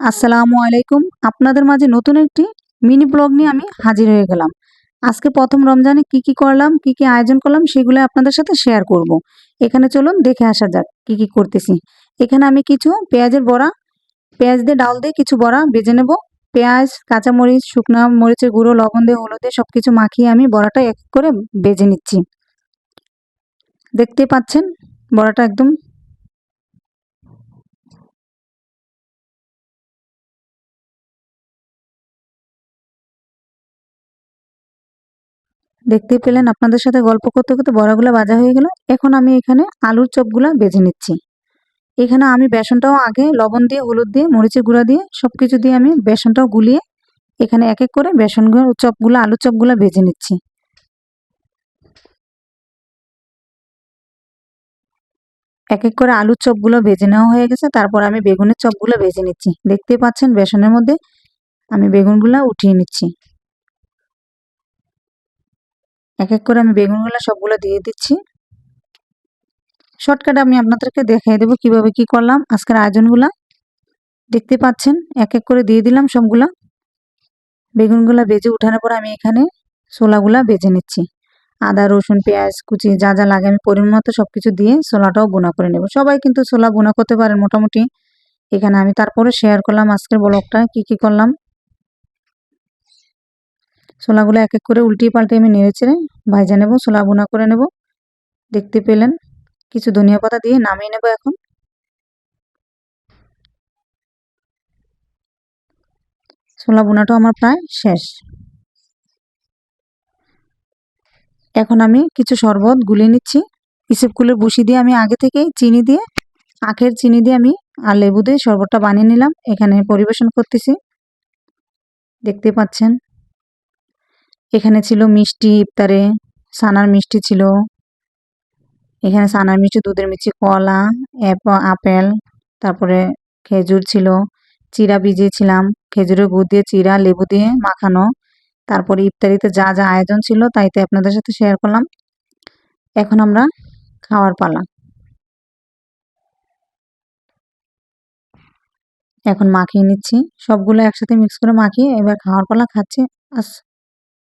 আসসালামু আলাইকুম। আপনাদের মাঝে নতুন একটি মিনি ব্লগ নিয়ে আমি হাজির হয়ে গেলাম। আজকে প্রথম রমজানে কি করলাম, কি আয়োজন করলাম সেগুলো আপনাদের সাথে শেয়ার করব। এখানে চলুন দেখে আসা যাক কি করতেছি। এখানে আমি কিছু পেঁয়াজের বড়া, পেঁয়াজ দিয়ে ডাল দিয়ে কিছু বড়া ভেজে নেব। পেঁয়াজ, কাঁচামরিচ, শুকনা মরিচের গুঁড়ো, লবণ দিয়ে হলুদ দিয়ে সবকিছু মাখিয়ে আমি বড়াটা এক এক করে ভেজে নিচ্ছি। দেখতে পাচ্ছেন বড়াটা একদম দেখতেই পেলেন, আপনাদের সাথে গল্প করতে করতে বড়াগুলো ভাজা হয়ে গেল। এখন আমি এখানে আলুর চপগুলা ভেজে নিচ্ছি। এখানে আমি বেসনটাও আগে লবণ দিয়ে, হলুদ দিয়ে, মরিচের গুঁড়া দিয়ে সবকিছু দিয়ে আমি বেসনটাও গুলিয়ে এখানে এক এক করে চপগুলো, আলুর চপগুলা ভেজে নিচ্ছি। এক এক করে আলুর চপগুলো ভেজে নেওয়া হয়ে গেছে। তারপর আমি বেগুনের চপগুলো ভেজে নিচ্ছি। দেখতে পাচ্ছেন বেসনের মধ্যে আমি বেগুনগুলা উঠিয়ে নিচ্ছি। এক এক করে আমি বেগুনগুলা সবগুলো দিয়ে দিচ্ছি। শর্টকাটে আমি আপনাদেরকে দেখিয়ে দেবো কিভাবে কি করলাম আজকের আয়োজনগুলা। দেখতে পাচ্ছেন এক এক করে দিয়ে দিলাম সবগুলা। বেগুনগুলা ভেজে উঠানোর পর আমি এখানে ছোলাগুলা ভেজে নিচ্ছি। আদা, রসুন, পেঁয়াজ কুচি যা যা লাগে আমি পরিমাণ মতো সবকিছু দিয়ে ছোলাটাও বোনা করে নেব। সবাই কিন্তু ছোলা বোনা করতে পারেন মোটামুটি। এখানে আমি তারপরে শেয়ার করলাম আজকের ব্লগটা কি করলাম। ছোলাগুলো এক এক করে উল্টিয়ে পাল্টে আমি নেড়ে চেড়ে ভাজা নেব, ছোলা বোনা করে নেব। দেখতে পেলেন, কিছু ধনিয়া পাতা দিয়ে নামিয়ে নেব। এখন ছোলা বোনাটাও আমার প্রায় শেষ। এখন আমি কিছু শরবত গুলিয়ে নিচ্ছি। ইসবগুলের বসি দিয়ে আমি আগে থেকেই চিনি দিয়ে, আখের চিনি দিয়ে আমি আর লেবু দিয়ে শরবতটা বানিয়ে নিলাম। এখানে পরিবেশন করতেছি। দেখতে পাচ্ছেন এখানে ছিল মিষ্টি, ইফতারে ছানার মিষ্টি ছিল। এখানে ছানার মিষ্টি, দুধের মিষ্টি, কলা, আপেল, তারপরে খেজুর ছিল, চিড়া ভিজিয়েছিলাম, খেজুরের গুড় দিয়ে চিড়া, লেবু দিয়ে মাখানো। তারপরে ইফতারিতে যা যা আয়োজন ছিল তাইতে আপনাদের সাথে শেয়ার করলাম। এখন আমরা খাওয়ার পালা। এখন মাখিয়ে নিচ্ছি সবগুলো একসাথে মিক্স করে মাখিয়ে এবার খাওয়ার পালা। খাচ্ছি।